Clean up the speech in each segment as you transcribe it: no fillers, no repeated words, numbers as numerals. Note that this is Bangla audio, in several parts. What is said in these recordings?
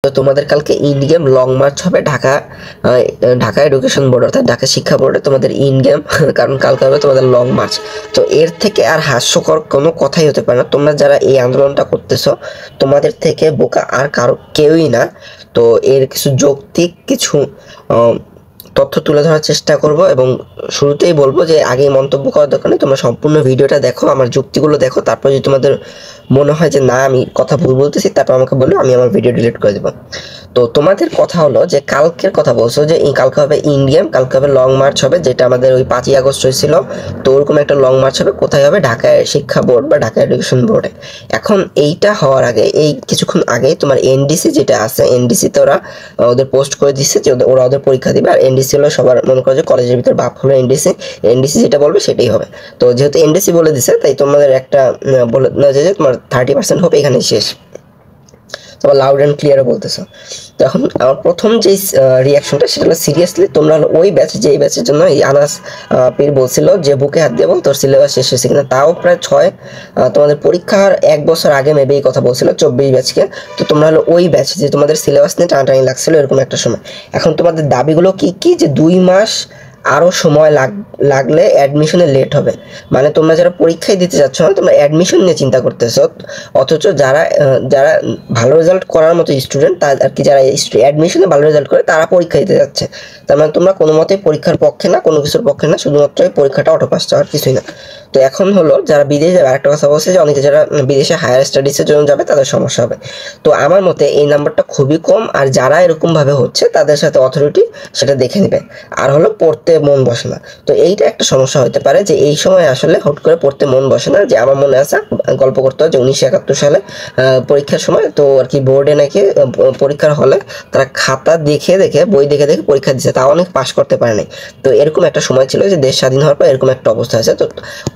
তো তোমাদের কালকে ইন গেম লং মার্চ হবে ঢাকা এডুকেশন বোর্ড অর্থাৎ ঢাকা শিক্ষা বোর্ডে তোমাদের ইন গেম কারণ কালকে হবে তোমাদের লং মার্চ। তো এর থেকে আর হাস্যকর কোনো কথাই হতে পারে না। তোমরা যারা এই আন্দোলনটা করতেছো তোমাদের থেকে বোকা আর কারো কেউই না। তো এর কিছু যৌক্তিক কিছু তথ্য তুলে ধরার চেষ্টা করব এবং শুরুতেই বলবো যে আগেই মন্তব্য করার দরকার নেই, তোমরা সম্পূর্ণ ভিডিওটা দেখো, আমার যুক্তিগুলো দেখো, তারপর যদি তোমাদের মনে হয় যে না আমি কথা ভুল বলতেছি তারপর আমাকে বলো, আমি আমার ভিডিও ডিলিট করে দেবো। তো তোমাদের কথা হলো যে কালকের কথা বলছো যে কালকে হবে ইন গেম, কালকে হবে লং মার্চ হবে, যেটা আমাদের ওই 5ই আগস্ট হয়েছিল। তো ওরকম একটা লং মার্চ হবে, কোথায় হবে? ঢাকা শিক্ষা বোর্ড বা ঢাকা এডুকেশন বোর্ডে। এখন এইটা হওয়ার আগে এই কিছুক্ষণ আগে তোমার এনডিসি যেটা আছে, এনডিসিতে ওদের পোস্ট করে দিচ্ছে যে ওরা ওদের পরীক্ষা দিবে। আর এনডিসি হলো সবার মনে করো যে কলেজের ভিতর বাপ হলো এনডিসি, এনডিসি যেটা বলবে সেটাই হবে। তো যেহেতু এনডিসি বলে দিছে তাই তোমাদের একটা বলে না যে তোমার 30% হবে, এখানে শেষ। তোমার লাউড অ্যান্ড ক্লিয়ারও বলতেছো। তো এখন আমার প্রথম যেই রিয়াকশনটা সেটা হলো সিরিয়াসলি তোমরা ওই ব্যাচ যেই ব্যাচের জন্য এই আনাস পীর বলছিল যে বুকে হাত দিয়ে বল তোর সিলেবাস শেষ হয়েছে কিনা। তাও প্রায় তোমাদের পরীক্ষার 1 বছর আগে মেবি এই কথা বলছিল 24 ব্যাচকে। তো তোমরা হলো ওই ব্যাচ যে তোমাদের সিলেবাস নিয়ে টানাটানি লাগছিল এরকম একটা সময়। এখন তোমাদের দাবিগুলো কি কি? যে 2 মাস আরও সময় লাগলে অ্যাডমিশনে লেট হবে। মানে তোমরা যারা পরীক্ষায় দিতে যাচ্ছ না, তোমরা অ্যাডমিশন নিয়ে চিন্তা করতেছো, অথচ যারা যারা ভালো রেজাল্ট করার মতো স্টুডেন্ট আর কি, যারা অ্যাডমিশনে ভালো রেজাল্ট করে তারা পরীক্ষা দিতে যাচ্ছে। তার মানে তোমরা কোনো মতেই পরীক্ষার পক্ষে না, কোনো কিছুর পক্ষে না, শুধুমাত্র এই পরীক্ষাটা অটোপাস চাওয়ার কিছুই না। তো এখন হলো যারা বিদেশে যাবে, আরেকটা কথা বলছে যে অনেকে যারা বিদেশে হায়ার স্টাডিজের জন্য যাবে তাদের সমস্যা হবে। তো আমার মতে এই নাম্বারটা খুবই কম, আর যারা এরকমভাবে হচ্ছে তাদের সাথে অথরিটি সেটা দেখে নেবে। আর হলো পড়তে মন বসে না, তো এইটা একটা সমস্যা হতে পারে যে এই সময় আসলে হুট করে পড়তে মন বসে না। যে আমার মনে আছে গল্প করতে হয় যে 1971 সালে পরীক্ষার সময় তো আর কি বোর্ডে নাকি পরীক্ষার হলে তারা খাতা দেখে দেখে বই দেখে দেখে পরীক্ষা দিচ্ছে, তাও অনেক পাশ করতে পারে নাই। তো এরকম একটা সময় ছিল যে দেশ স্বাধীন হওয়ার পর এরকম একটা অবস্থা আছে। তো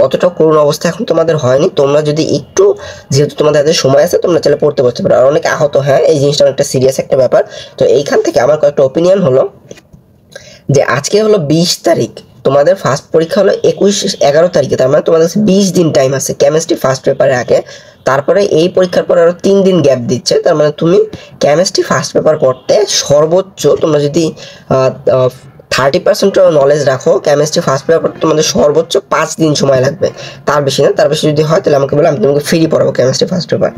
অতটা করুণ অবস্থা এখন তোমাদের হয়নি। তোমরা যদি একটু, যেহেতু তোমাদের হাতে সময় আছে, তোমরা চাইলে পড়তে বসতে পারো। আর অনেক আহত, হ্যাঁ এই জিনিসটা অনেকটা সিরিয়াস একটা ব্যাপার। তো এইখান থেকে আমার কয়েকটা ওপিনিয়ন হলো যে আজকে হলো 20 তারিখ, তোমাদের ফার্স্ট পরীক্ষা হলো 11 তারিখে, তার মানে তোমাদের 20 দিন টাইম আছে কেমিস্ট্রি ফার্স্ট পেপারে আগে। তারপরে এই পরীক্ষার পরে আরো 3 দিন গ্যাপ দিচ্ছে। তার মানে তুমি কেমিস্ট্রি ফার্স্ট পেপার করতে সর্বোচ্চ তোমরা যদি 30% নলেজ রাখো, কেমিস্ট্রি ফার্স্ট পেপার তোমাদের সর্বোচ্চ 5 দিন সময় লাগবে, তার বেশি না। তার বেশি যদি হয় তাহলে আমাকে বলো, আমি তোমাকে ফ্রি পড়াবো কেমিস্ট্রি ফার্স্ট পেপার।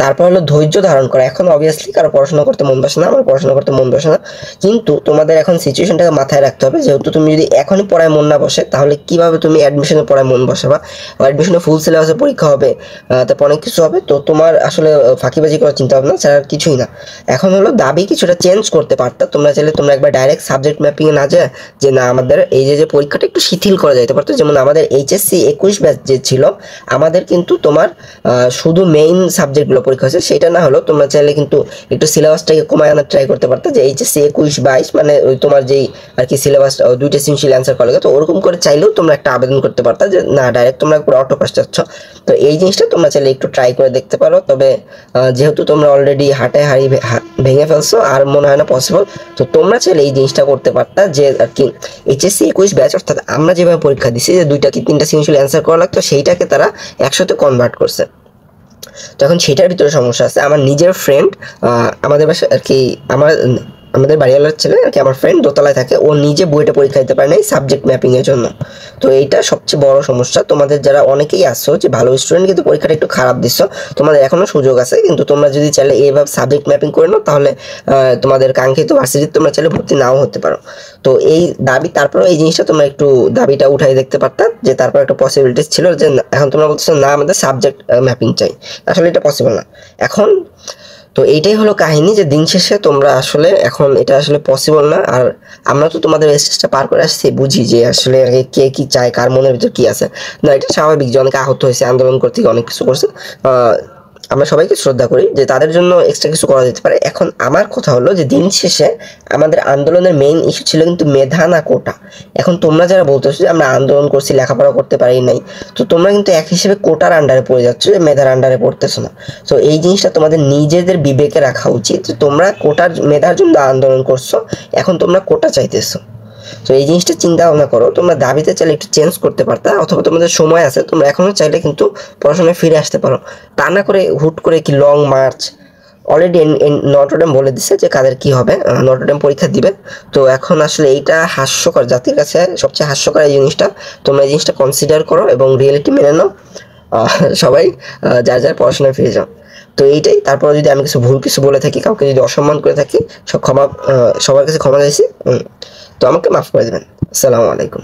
তারপর হলো ধৈর্য ধারণ করা। এখন অবভিয়াসলি কারো পড়াশোনা করতে মন বসে না, আমার পড়াশোনা করতে মন বসে না, কিন্তু তোমাদের এখন সিচুয়েশনটাকে মাথায় রাখতে হবে। যেহেতু তুমি যদি এখনই পড়ায় মন না বসে, তাহলে কিভাবে তুমি অ্যাডমিশনে পড়ায় মন বসাবা? অ্যাডমিশনে ফুল সিলেবাসে পরীক্ষা হবে, তারপর অনেক কিছু হবে। তো তোমার আসলে ফাঁকিবাজি করার চিন্তা ভাবনা ছাড়া আর কিছুই না। এখন হলো দাবি কিছুটা চেঞ্জ করতে পারতা তোমরা চাইলে। তোমরা একবার ডাইরেক্ট সাবজেক্ট ম্যাপিংয়ে না যায় যে না আমাদের এই যে পরীক্ষাটা একটু শিথিল করা যেতে পারতো। যেমন আমাদের এইচএসসি 21 ব্যাচ যে ছিল, আমাদের কিন্তু তোমার শুধু মেইন সাবজেক্টগুলো পরীক্ষা হয়েছে, সেটা না হলো তোমরা চাইলে কিন্তু একটু সিলেবাসটাকে কমায় আনার ট্রাই করতে পারতো। যে এইচএসসি 21-22 মানে ওই তোমার যেই আর কি সিলেবাস 2টা সৃজনশীল অ্যান্সার করা লাগে, তো ওরকম করে চাইলেও তোমরা একটা আবেদন করতে পারতা যে না ডাইরেক্ট তোমরা পুরো অটো পাস চাচ্ছ। তো এই জিনিসটা তোমরা চাইলে একটু ট্রাই করে দেখতে পারো। তবে যেহেতু তোমরা অলরেডি হাটে হাড়ি ভেঙে ফেলছো আর মনে হয় না পসিবল, তো তোমরা চাইলে এই জিনিসটা করতে পারতা যে আর কি এইচএসসি 21 ব্যাচ অর্থাৎ আমরা যেভাবে পরীক্ষা দিছি যে 2টা কি 3টা সৃজনশীল অ্যান্সার করা লাগতো, সেইটাকে তারা 100-তে কনভার্ট করছে। তো এখন সেটার ভিতরে সমস্যা আছে। আমার নিজের ফ্রেন্ড, আমাদের বাসায় আর কি আমাদের বাড়িওয়ালার ছেলে আর কি, আমার ফ্রেন্ড দোতলায় থাকে, ও নিজে বইটা পরীক্ষা দিতে পারে নাই সাবজেক্ট ম্যাপিংয়ের জন্য। তো এইটা সবচেয়ে বড় সমস্যা। তোমাদের যারা অনেকেই আসছো যে ভালো স্টুডেন্ট কিন্তু পরীক্ষাটা একটু খারাপ দিচ্ছ, তোমাদের এখনও সুযোগ আছে। কিন্তু তোমরা যদি চাইলে এইভাবে সাবজেক্ট ম্যাপিং করে নাও, তাহলে তোমাদের কাঙ্ক্ষিত ভার্সিটিতে তোমরা চাইলে ভর্তি নাও হতে পারো। তো এই দাবি, তারপরেও এই জিনিসটা তোমরা একটু দাবিটা উঠাই দেখতে পারতা যে তারপর একটা পসিবিলিটিস ছিল যে এখন তোমরা বলতেছো না আমাদের সাবজেক্ট ম্যাপিং চাই, আসলে এটা পসিবল না এখন। তো এইটাই হলো কাহিনী যে দিন শেষে তোমরা আসলে এখন এটা আসলে পসিবল না। আর আমরা তো তোমাদের স্টেজটা পার করে আসছি, বুঝি যে আসলে কে কি চায়, কার মনের ভিতর কি আছে। না এটা স্বাভাবিক যে অনেকে আহত হয়েছে, আন্দোলন করতে গিয়ে অনেক কিছু করছে, আমরা সবাইকে শ্রদ্ধা করি যে তাদের জন্য এক্সট্রা কিছু করা যেতে পারে। এখন আমার কথা হলো যে দিন শেষে আমাদের আন্দোলনের মেইন ইস্যু ছিল কিন্তু মেধা না কোটা। এখন তোমরা যারা বলতেছো যে আমরা আন্দোলন করছি লেখাপড়া করতে পারি নাই, তো তোমরা কিন্তু এক হিসেবে কোটার আন্ডারে পড়ে যাচ্ছ, যে মেধার আন্ডারে পড়তেছো না। তো এই জিনিসটা তোমাদের নিজেদের বিবেকে রাখা উচিত। তোমরা কোটার মেধার জন্য আন্দোলন করছো, এখন তোমরা কোটা চাইতেছো। তো এই জিনিসটা চিন্তা ভাবনা করো। তোমরা দাবিতে চাইলে একটু চেঞ্জ করতে পারতা, অথবা তোমাদের সময় আছে, তোমরা এখনো চাইলে কিন্তু পড়াশোনায় ফিরে আসতে পারো। তা না করে হুট করে কি লং মার্চ অলরেডি নটরডেম বলে দিছে যে কাদের কি হবে, নটরডেম পরীক্ষা দিবে। তো এখন আসলে এইটা হাস্যকর, জাতির কাছে সবচেয়ে হাস্যকর এই জিনিসটা। তোমরা এই জিনিসটা কনসিডার করো এবং রিয়েলিটি মেনে নাও। সবাই যার যার পড়াশোনায় ফিরে যাও। তো এইটাই। তারপরে যদি আমি কিছু বলে থাকি, কাউকে যদি অসম্মান করে থাকি, সবার কাছে ক্ষমা চাইছি। তো আমাকে মাফ করে দেবেন। আসসালামু আলাইকুম।